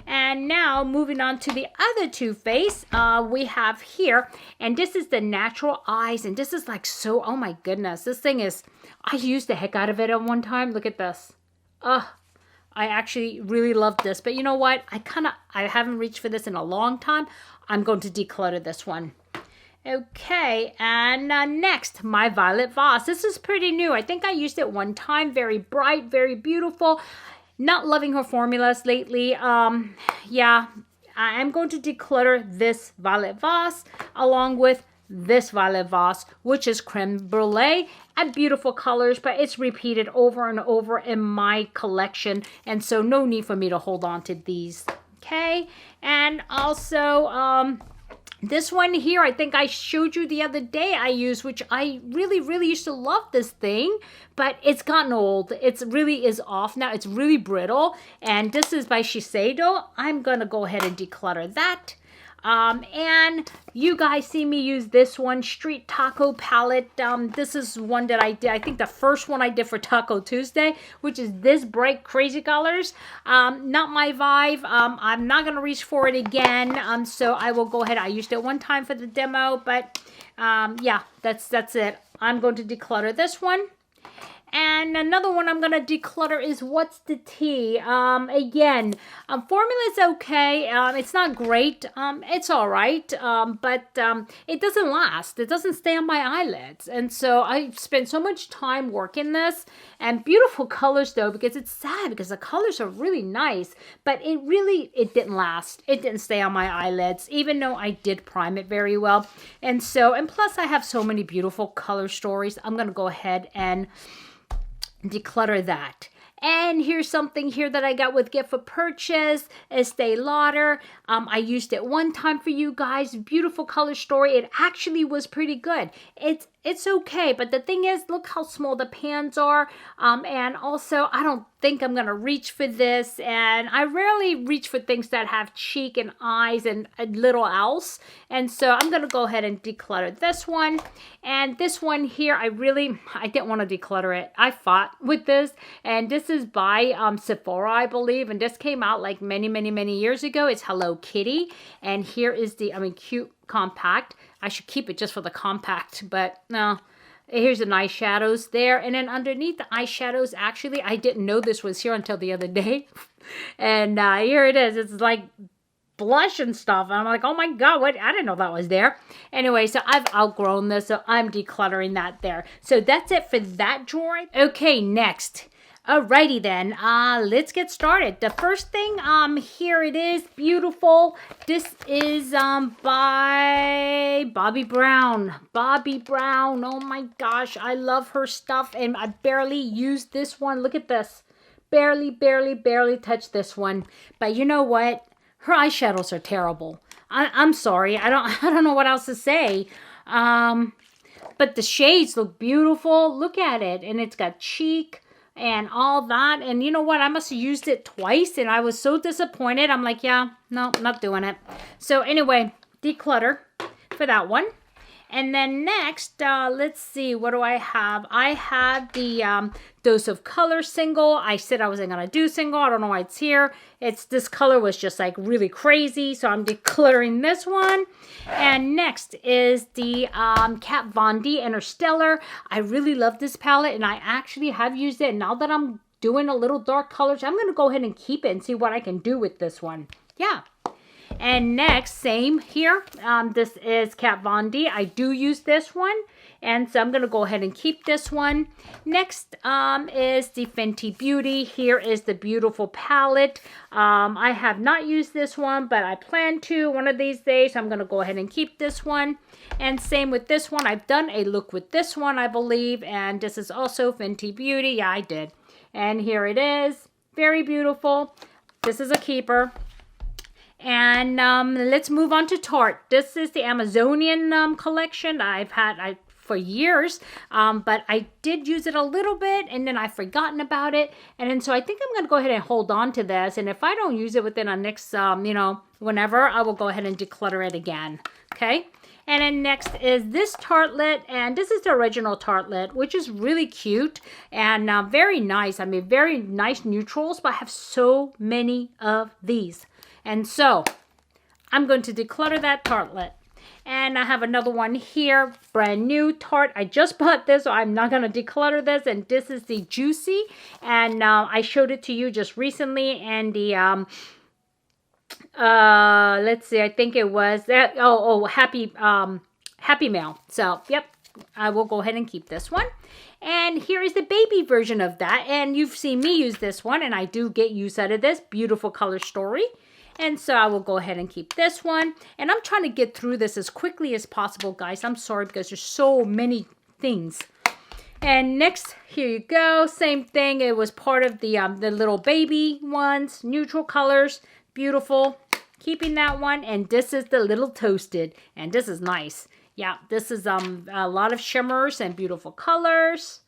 And now moving on to the other Too Faced we have here. And this is the Natural Eyes. And this is like so, oh my goodness. This thing is, I used the heck out of it at one time. Look at this. I actually really love this. But you know what? I haven't reached for this in a long time. I'm going to declutter this one. Okay, and next, my Violet Vase. This is pretty new. I think I used it one time. Very bright, very beautiful. Not loving her formulas lately. Yeah, I am going to declutter this Violet Vase along with this Violet Vase, which is Creme Brulee at beautiful colors, but it's repeated over and over in my collection. And so no need for me to hold on to these. Okay, and also, this one here, I think I showed you the other day I used, which I really used to love this thing, but it's gotten old. It really is off now. It's really brittle. And this is by Shiseido. I'm going to go ahead and declutter that. And you guys see me use this one, Street Taco Palette. This is one that I did, I think the first one I did for Taco Tuesday, which is this bright crazy colors. Not my vibe. I'm not going to reach for it again. So I will go ahead. I used it one time for the demo, but yeah, that's it. I'm going to declutter this one. And another one I'm going to declutter is What's the Tea? Again, formula is okay. It's not great. It's all right. But it doesn't last. It doesn't stay on my eyelids. And so I spent so much time working this. And beautiful colors though, because it's sad because the colors are really nice. But it didn't last. It didn't stay on my eyelids, even though I did prime it very well. And plus I have so many beautiful color stories. I'm going to go ahead and declutter that. And here's something here that I got with gift for purchase, Estee Lauder. I used it one time for you guys. Beautiful color story. It actually was pretty good. It's okay, but the thing is, look how small the pans are. And also, I don't think I'm going to reach for this. And I rarely reach for things that have cheek and eyes and a little else. And so I'm going to go ahead and declutter this one. And this one here, I didn't want to declutter it. I fought with this. And this is by Sephora, I believe. And this came out like many years ago. It's Hello Kitty. And here is the, cute compact. I should keep it just for the compact, but no. Here's the eyeshadows there. And then underneath the eyeshadows, actually, I didn't know this was here until the other day. And here it is. It's like blush and stuff. And I'm like, oh my God, what? I didn't know that was there. Anyway, so I've outgrown this, so I'm decluttering that there. So that's it for that drawer. Okay, next. Alrighty then, let's get started. The first thing, here it is, beautiful. This is by Bobbi Brown. Bobbi Brown, oh my gosh, I love her stuff, and I barely used this one. Look at this. Barely touched this one. But you know what? Her eyeshadows are terrible. I'm sorry, I don't know what else to say. But the shades look beautiful. Look at it, and it's got cheek and all that. And you know what? I must have used it twice and I was so disappointed. I'm like, yeah, no, not doing it. So anyway, declutter for that one. And then next, let's see, what do I have? I have the Dose of Color single. I said I wasn't going to do single. I don't know why it's here. This color was just like really crazy, so I'm decluttering this one. And next is the Kat Von D Interstellar. I really love this palette, and I actually have used it. Now that I'm doing a little dark colors, I'm going to go ahead and keep it and see what I can do with this one. Yeah. And next, same here. This is Kat Von D. I do use this one, and so I'm going to go ahead and keep this one. Next is the Fenty Beauty. Here is the beautiful palette. I have not used this one, but I plan to one of these days. So I'm going to go ahead and keep this one. And same with this one. I've done a look with this one, I believe, and this is also Fenty Beauty. Yeah, I did. And here it is. Very beautiful. This is a keeper. And let's move on to Tarte. This is the Amazonian collection. I've had for years, but I did use it a little bit, and then I've forgotten about it. And then so I think I'm going to go ahead and hold on to this. And if I don't use it within the next, whenever, I will go ahead and declutter it again. Okay. And then next is this Tartlet, and this is the original Tartlet, which is really cute and very nice. I mean, very nice neutrals, but I have so many of these. And so I'm going to declutter that Tartlet. And I have another one here, brand new Tarte. I just bought this, so I'm not going to declutter this. And this is the Juicy. And I showed it to you just recently. And the, let's see, I think it was, Happy Mail. So, yep, I will go ahead and keep this one. And here is the baby version of that. And you've seen me use this one, and I do get use out of this. Beautiful color story. And so I will go ahead and keep this one. And I'm trying to get through this as quickly as possible, guys. I'm sorry because there's so many things. And next, here you go. Same thing. It was part of the little baby ones. Neutral colors. Beautiful. Keeping that one. And this is the Little Toasted. And this is nice. Yeah, this is a lot of shimmers and beautiful colors.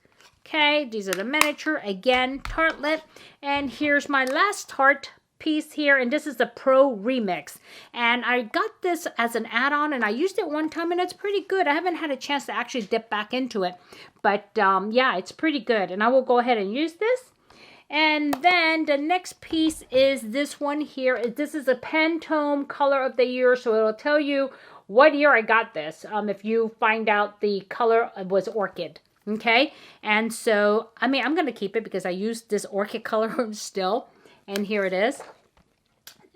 Okay, these are the miniature. Again, Tartlet. And here's my last Tarte piece here, and this is the Pro Remix, and I got this as an add-on, and I used it one time, and it's pretty good. I haven't had a chance to actually dip back into it, but yeah, it's pretty good, and I will go ahead and use this. And then the next piece is this one here. This is a Pantone color of the year, so it'll tell you what year I got this if you find out the color was Orchid. Okay, and so I mean, I'm gonna keep it because I use this Orchid color still. And here it is.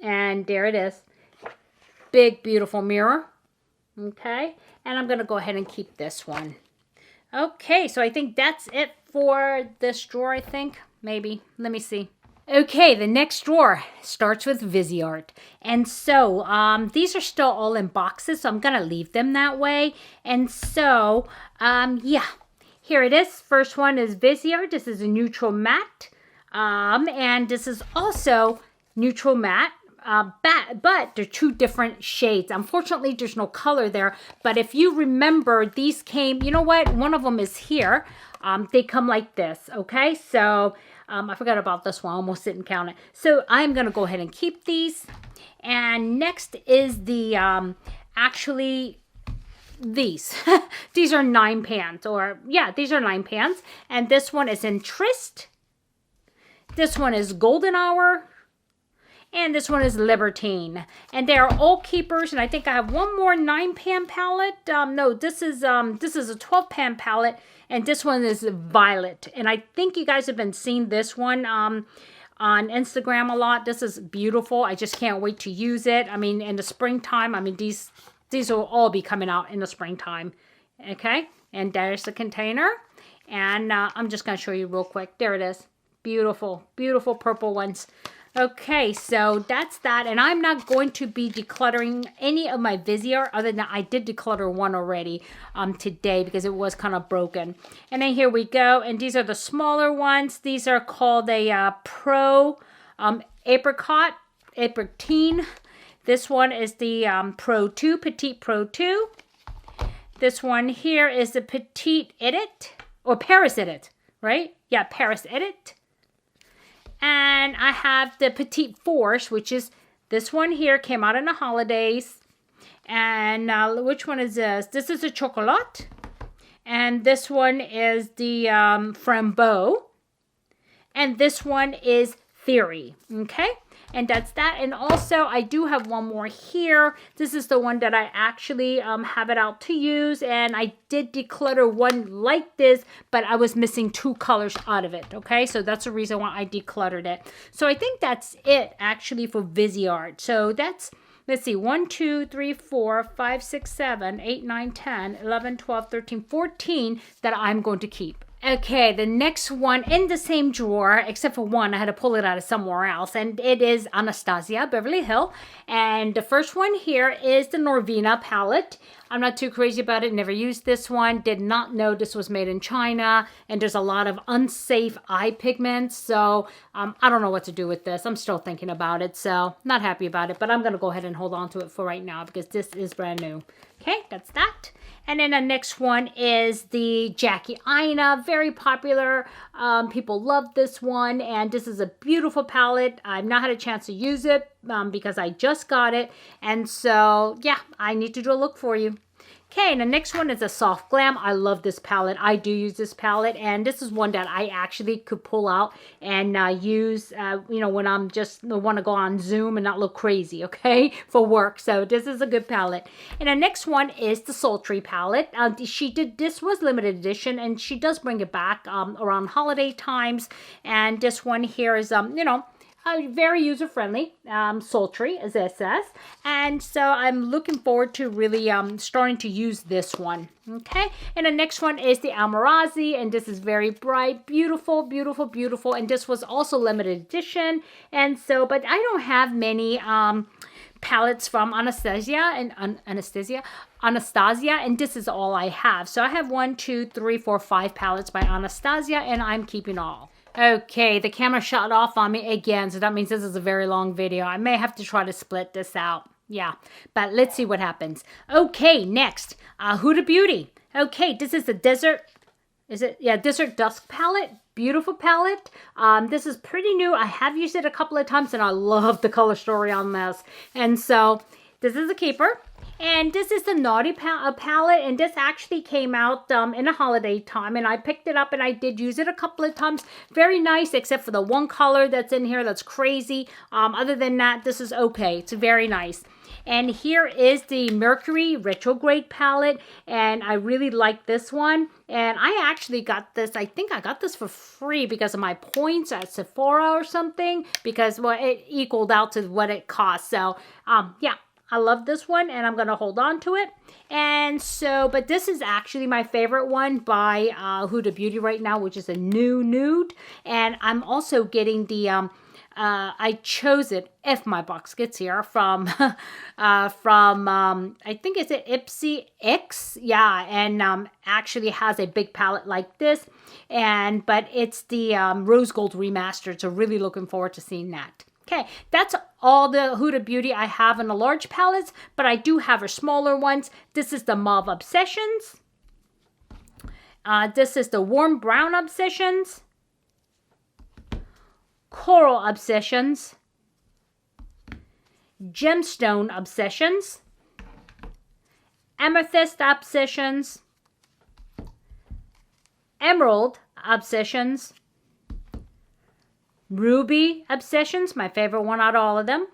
And there it is. Big, beautiful mirror. Okay. And I'm going to go ahead and keep this one. Okay. So I think that's it for this drawer, I think. Maybe. Let me see. Okay. The next drawer starts with Viseart. And so these are still all in boxes. So I'm going to leave them that way. And so, yeah. Here it is. First one is Viseart. This is a neutral matte. And this is also neutral matte, but they're two different shades. Unfortunately, there's no color there. But if you remember, these came, you know what? One of them is here. They come like this, okay? So I forgot about this one. I almost didn't count it. So I'm going to go ahead and keep these. And next is the, actually, these. These are 9 pans, or yeah, these are 9 pans. And this one is in Tryst. This one is Golden Hour, and this one is Libertine. And they are all keepers, and I think I have one more 9-pan palette. No, this is a 12-pan palette, and this one is Violet. And I think you guys have been seeing this one on Instagram a lot. This is beautiful. I just can't wait to use it. I mean, in the springtime, I mean, these will all be coming out in the springtime. Okay, and there's the container. And I'm just going to show you real quick. There it is. Beautiful, beautiful purple ones. Okay, so that's that. And I'm not going to be decluttering any of my Viseart other than I did declutter one already today because it was kind of broken. And then here we go. And these are the smaller ones. These are called a Pro Apricotine. This one is the Pro 2, Petite Pro 2. This one here is the Petite Edit, or Paris Edit, right? Yeah, Paris Edit. And I have the Petite Force, which is this one here, came out in the holidays. And which one is this? This is a chocolat. And this one is the framboise. And this one is Theory. Okay. And that's that. And also, I do have one more here. This is the one that I actually have it out to use. And I did declutter one like this, but I was missing 2 colors out of it. Okay, so that's the reason why I decluttered it. So I think that's it, actually, for Viseart. So that's, let's see, 1, 2, 3, 4, 5, 6, 7, 8, 9, 10, 11, 12, 13, 14 that I'm going to keep. Okay, the next one in the same drawer, except for one, I had to pull it out of somewhere else, and it is Anastasia Beverly Hill. And the first one here is the Norvina palette. I'm not too crazy about it, never used this one, did not know this was made in China, and there's a lot of unsafe eye pigments, so I don't know what to do with this. I'm still thinking about it, so not happy about it, but I'm going to go ahead and hold on to it for right now because this is brand new. Okay, that's that. And then the next one is the Jackie Aina, very popular. People love this one, and this is a beautiful palette. I've not had a chance to use it because I just got it, and so yeah, I need to do a look for you. Okay, and the next one is a Soft Glam. I love this palette. I do use this palette, and this is one that I actually could pull out and use, you know, when I'm just want to go on Zoom and not look crazy, okay, for work. So this is a good palette. And the next one is the Sultry palette. This was limited edition, and she does bring it back around holiday times. And this one here is, you know, very user-friendly, sultry, as it says. And so I'm looking forward to really starting to use this one. Okay, and the next one is the Amarazi, and this is very bright, beautiful, beautiful, beautiful. And this was also limited edition. And so, but I don't have many palettes from Anastasia, and this is all I have. So I have 1, 2, 3, 4, 5 palettes by Anastasia, and I'm keeping all. Okay, the camera shut off on me again, so that means this is a very long video. I may have to try to split this out. Yeah, but let's see what happens. Okay, next, Huda Beauty. Okay, this is the Desert, is it? Yeah, Desert Dusk palette. Beautiful palette. This is pretty new. I have used it a couple of times, and I love the color story on this. And so, this is a keeper. And this is the Naughty palette, and this actually came out in a holiday time, and I picked it up, and I did use it a couple of times. Very nice, except for the one color that's in here that's crazy. Other than that, this is okay. It's very nice. And here is the Mercury Retrograde palette, and I really like this one. And I actually got this, I think I got this for free because of my points at Sephora or something, because, well, it equaled out to what it cost. So, yeah. I love this one, and I'm going to hold on to it. And so, but this is actually my favorite one by Huda Beauty right now, which is a new nude. And I'm also getting the, I chose it, if my box gets here, from, I think it's an IPSY. Yeah, and actually has a big palette like this. But it's the Rose Gold Remastered, so really looking forward to seeing that. Okay, that's all the Huda Beauty I have in the large palettes, but I do have her smaller ones. This is the Mauve Obsessions. This is the Warm Brown Obsessions. Coral Obsessions. Gemstone Obsessions. Amethyst Obsessions. Emerald Obsessions. Ruby Obsessions, my favorite one out of all of them,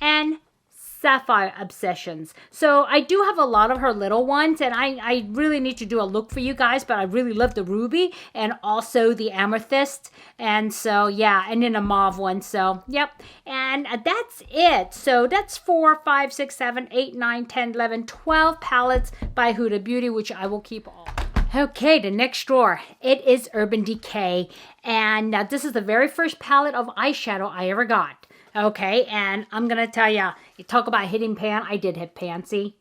and Sapphire Obsessions. So I do have a lot of her little ones, and I really need to do a look for you guys, but I really love the Ruby and also the Amethyst. And so, yeah, and then a mauve one. So, yep. And that's it. So that's 4, 5, 6, 7, 8, 9, 10, 11, 12 palettes by Huda Beauty, which I will keep all. Okay, the next drawer, it is Urban Decay, and this is the very first palette of eyeshadow I ever got. Okay, and I'm going to tell you, talk about hitting pan, I did hit pan, see?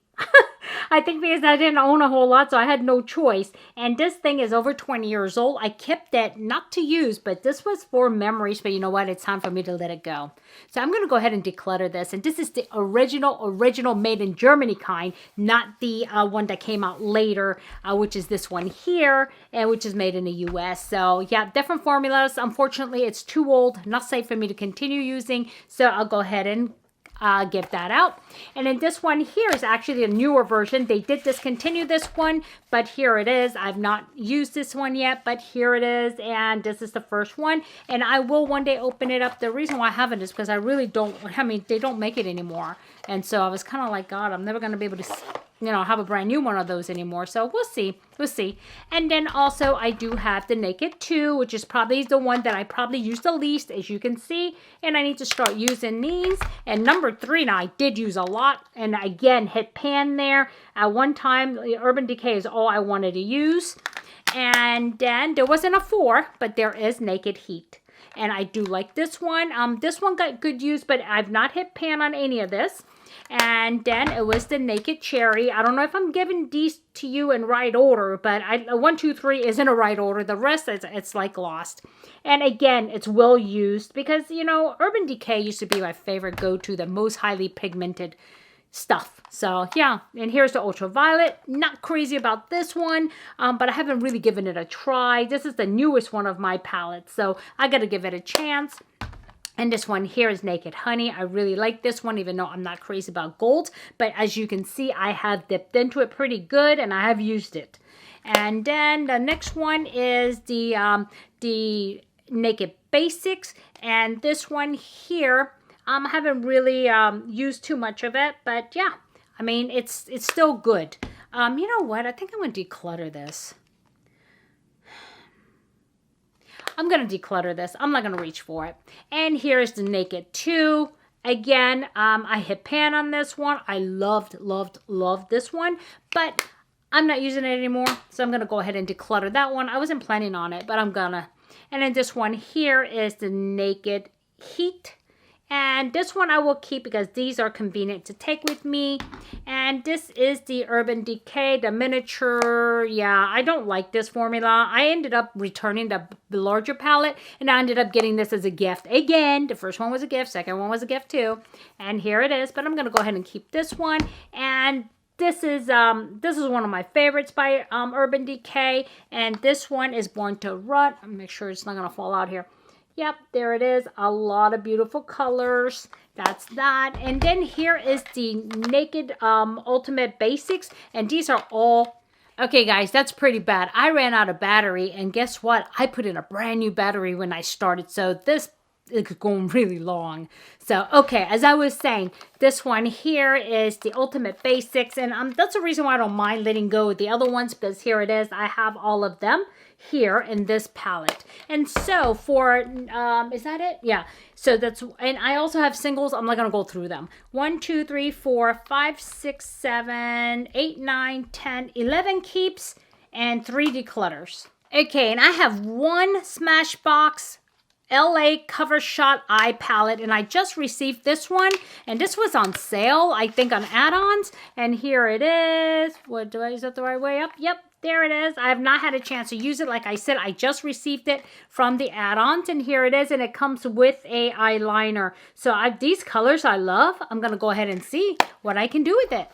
I think because I didn't own a whole lot, so I had no choice. And this thing is over 20 years old. I kept it not to use, but this was for memories. But you know what? It's time for me to let it go. So I'm going to go ahead and declutter this. And this is the original made in Germany kind, not the one that came out later, which is this one here, and which is made in the US. So yeah, different formulas. Unfortunately, it's too old, not safe for me to continue using. So I'll go ahead and give that out. And then this one here is actually a newer version. They did discontinue this one, but here it is. I've not used this one yet, but here it is. And this is the first one. And I will one day open it up. The reason why I haven't is because I really don't, they don't make it anymore. And so I was kind of like, God, I'm never going to be able to, have a brand new one of those anymore. So we'll see. We'll see. And then also I do have the Naked 2, which is probably the one that I probably use the least, as you can see. And I need to start using these. And number 3, now I did use a lot. And again, hit pan there. At one time, Urban Decay is all I wanted to use. And then there wasn't a 4, but there is Naked Heat. And I do like this one. This one got good use, but I've not hit pan on any of this. And then it was the Naked Cherry. I don't know if I'm giving these to you in right order, but 1, 2, 3 is in a right order. The rest, it's like lost. And again, it's well used because, Urban Decay used to be my favorite go-to, the most highly pigmented stuff. So yeah, and here's the Ultraviolet. Not crazy about this one, but I haven't really given it a try. This is the newest one of my palettes, so I got to give it a chance. And this one here is Naked Honey. I really like this one, even though I'm not crazy about gold. But as you can see, I have dipped into it pretty good, and I have used it. And then the next one is the Naked Basics. And this one here, I haven't really used too much of it. But yeah, I mean, it's still good. You know what? I think I'm going to declutter this. I'm going to declutter this. I'm not going to reach for it. And here's the Naked 2. Again, I hit pan on this one. I loved this one. But I'm not using it anymore. So I'm going to go ahead and declutter that one. I wasn't planning on it, but I'm going to. And then this one here is the Naked Heat. And this one I will keep because these are convenient to take with me. And this is the Urban Decay, the miniature. Yeah, I don't like this formula. I ended up returning the larger palette, and I ended up getting this as a gift. Again, the first one was a gift, second one was a gift too. And here it is, but I'm going to go ahead and keep this one. And this is one of my favorites by Urban Decay. And this one is Born to Run. Make sure it's not going to fall out here. Yep, there it is. A lot of beautiful colors. That's that. And then here is the Naked Ultimate Basics. And these are all... Okay, guys, that's pretty bad. I ran out of battery. And guess what? I put in a brand new battery when I started. So this is going really long. So, okay, as I was saying, this one here is the Ultimate Basics. And that's the reason why I don't mind letting go of the other ones. Because here it is. I have all of them here in this palette. And so for is that it? Yeah, so that's, and I also have singles. I'm not gonna go through them. 1, 2, 3, 4, 5, 6, 7, 8, 9, 10, 11 keeps and 3 declutters. Okay, and I have one Smashbox LA Cover Shot Eye Palette, and I just received this one, and this was on sale, I think on add-ons, and here it is. Is that the right way up? Yep, there it is. I have not had a chance to use it. Like I said, I just received it from the add-ons, and here it is, and it comes with a eyeliner. So these colors I love. I'm going to go ahead and see what I can do with it.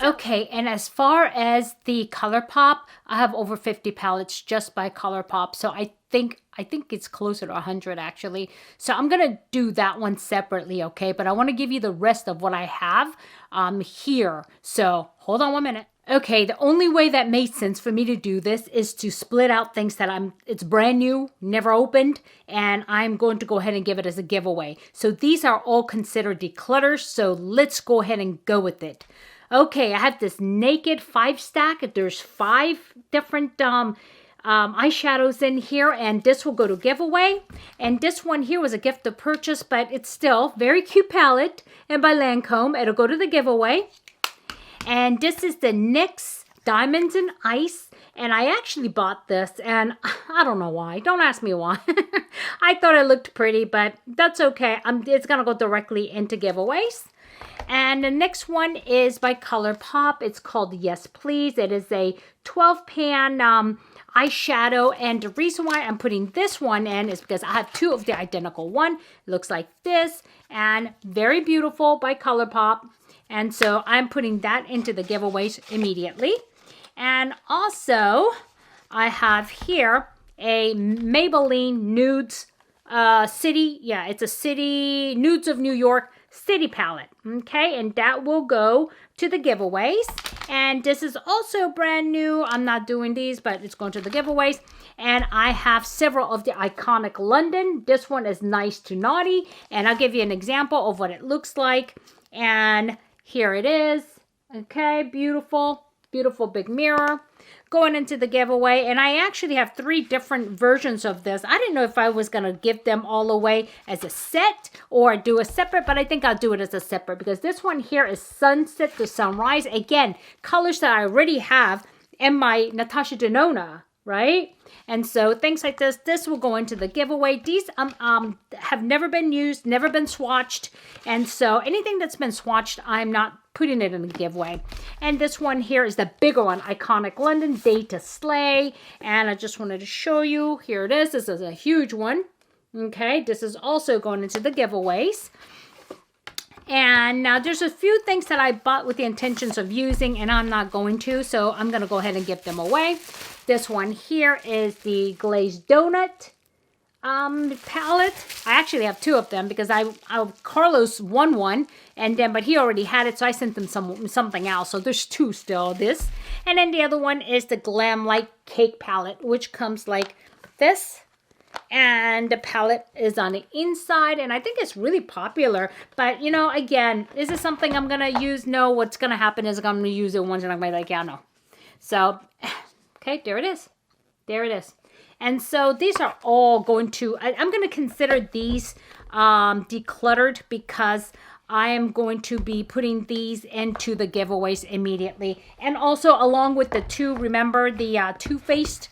Okay, and as far as the Colourpop, I have over 50 palettes just by Colourpop. So I think it's closer to 100 actually. So I'm going to do that one separately, okay? But I want to give you the rest of what I have here. So hold on 1 minute. Okay, the only way that made sense for me to do this is to split out things that it's brand new, never opened, and I'm going to go ahead and give it as a giveaway. So these are all considered declutters, so let's go ahead and go with it. Okay, I have this Naked 5-stack. There's 5 different eyeshadows in here, and this will go to giveaway. And this one here was a gift to purchase, but it's still very cute palette. And by Lancome, it'll go to the giveaway. And this is the NYX Diamonds and Ice. And I actually bought this, and I don't know why. Don't ask me why. I thought it looked pretty, but that's okay. It's going to go directly into giveaways. And the next one is by Colourpop. It's called Yes Please. It is a 12-pan eyeshadow. And the reason why I'm putting this one in is because I have 2 of the identical one. It looks like this. And very beautiful by Colourpop. And so I'm putting that into the giveaways immediately. And also, I have here a Maybelline Nudes City, yeah, it's a City, Nudes of New York City palette, okay? And that will go to the giveaways. And this is also brand new. I'm not doing these, but it's going to the giveaways. And I have several of the iconic London. This one is Nice to Naughty. And I'll give you an example of what it looks like. And here it is. Okay, beautiful, beautiful big mirror going into the giveaway. And I actually have 3 different versions of this. I didn't know if I was going to give them all away as a set or do a separate, but I think I'll do it as a separate because this one here is Sunset to Sunrise. Again, colors that I already have in my Natasha Denona, right? And so things like this will go into the giveaway. These have never been used, never been swatched. And so anything that's been swatched, I'm not putting it in the giveaway. And this one here is the bigger one, Iconic London, Day to Slay. And I just wanted to show you, here it is. This is a huge one. Okay, this is also going into the giveaways. And now there's a few things that I bought with the intentions of using and I'm not going to, so I'm going to go ahead and give them away. This one here is the Glazed Donut palette. I actually have 2 of them because Carlos won one, and then but he already had it, so I sent them something else. So there's 2 still, this. And then the other one is the Glam Light Cake palette, which comes like this. And the palette is on the inside, and I think it's really popular. But, you know, again, is this something I'm going to use? No, what's going to happen is I'm going to use it once, and I'm going to be like, yeah, no. So, okay, there it is. There it is. And so these are all going to, I'm going to consider these decluttered because I am going to be putting these into the giveaways immediately. And also along with the 2, remember the Too Faced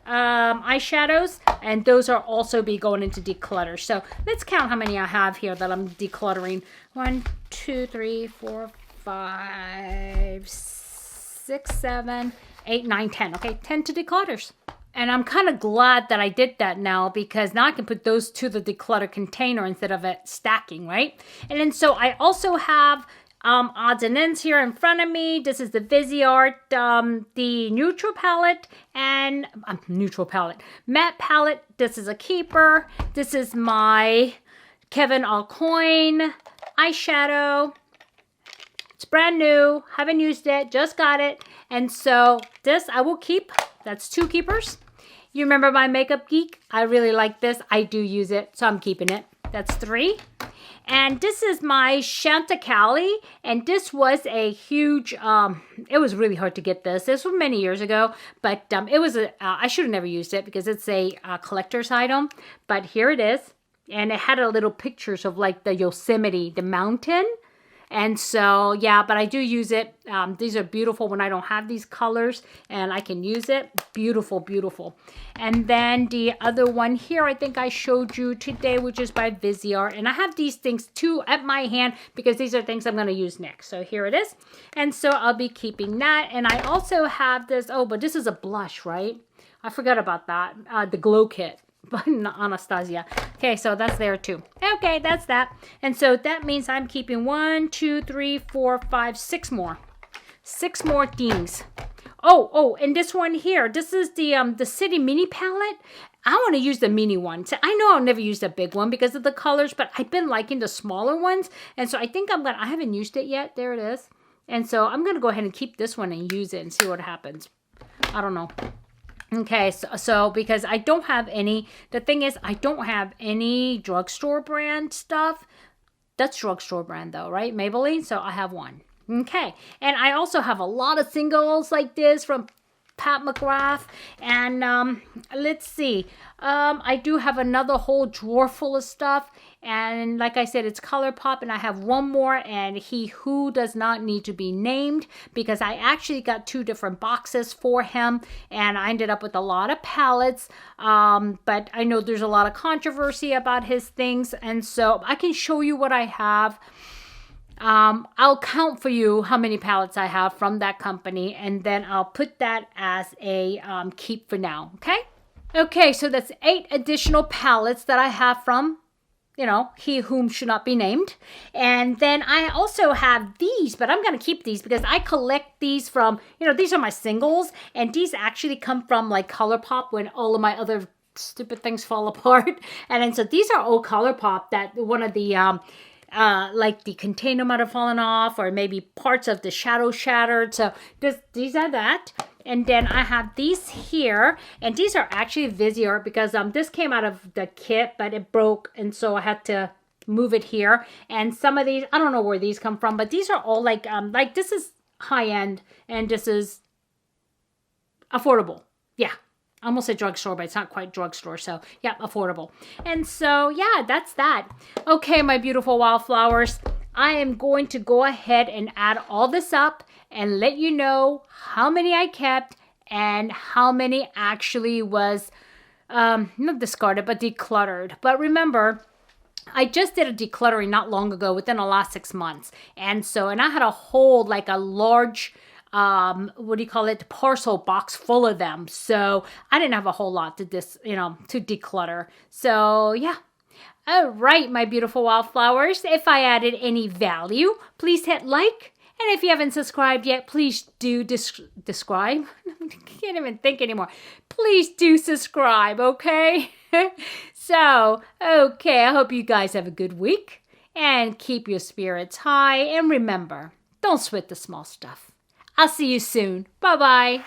eyeshadows, and those are also be going into declutter. So let's count how many I have here that I'm decluttering. 1, 2, 3, 4, 5, 6, 7, 8, 9, 10. Okay, 10 to declutters. And I'm kind of glad that I did that now because now I can put those to the declutter container instead of it stacking, right? And then so I also have odds and ends here in front of me. This is the Viseart, the neutral palette and matte palette. This is a keeper. This is my Kevyn Aucoin eyeshadow. It's brand new. Haven't used it. Just got it. And so this I will keep. That's 2 keepers. You remember my Makeup Geek? I really like this. I do use it, so I'm keeping it. That's 3. And this is my Chanticali, and this was a huge, it was really hard to get this. This was many years ago, but it was I should have never used it because it's a collector's item, but here it is. And it had a little pictures of like the Yosemite, the mountain. And so, yeah, but I do use it. These are beautiful when I don't have these colors and I can use it. Beautiful, beautiful. And then the other one here, I think I showed you today, which is by Viseart. And I have these things too at my hand because these are things I'm going to use next. So here it is. And so I'll be keeping that. And I also have this, oh, but this is a blush, right? I forgot about that. The Glow Kit. Anastasia. Okay, so that's there too. Okay, that's that. And so that means I'm keeping 1, 2, 3, 4, 5, 6 more. 6 more things. Oh, and this one here. This is the City Mini palette. I want to use the mini one. So I know I'll never use the big one because of the colors, but I've been liking the smaller ones. And so I think I haven't used it yet. There it is. And so I'm going to go ahead and keep this one and use it and see what happens. I don't know. Okay, so because I don't have any, the thing is I don't have any drugstore brand stuff. That's drugstore brand though, right? Maybelline, so I have one. Okay, and I also have a lot of singles like this from Pat McGrath. And let's see, I do have another whole drawer full of stuff. And like I said, it's Colourpop, and I have one more, and He Who does not need to be named because I actually got 2 different boxes for him, and I ended up with a lot of palettes. But I know there's a lot of controversy about his things, and so I can show you what I have. I'll count for you how many palettes I have from that company, and then I'll put that as a keep for now, okay? Okay, so that's 8 additional palettes that I have from, you know, He Whom Should Not Be Named. And then I also have these, but I'm going to keep these because I collect these from, you know, these are my singles, and these actually come from like Colourpop when all of my other stupid things fall apart. And then so these are old Colourpop that one of the like the container might have fallen off, or maybe parts of the shadow shattered. So these are that. And then I have these here, and these are actually Vizier because this came out of the kit, but it broke, and so I had to move it here. And some of these, I don't know where these come from, but these are all like this is high end, and this is affordable. Yeah. I almost said drugstore, but it's not quite drugstore. So yeah, affordable. And so yeah, that's that. Okay, my beautiful wildflowers, I am going to go ahead and add all this up and let you know how many I kept and how many actually was not discarded, but decluttered. But remember, I just did a decluttering not long ago, within the last 6 months. And I had a whole, like a large, what do you call it, parcel box full of them. So I didn't have a whole lot to to declutter. So yeah. All right, my beautiful wildflowers. If I added any value, please hit like. And if you haven't subscribed yet, please do describe. I can't even think anymore. Please do subscribe, okay? So, okay, I hope you guys have a good week. And keep your spirits high. And remember, don't sweat the small stuff. I'll see you soon. Bye-bye.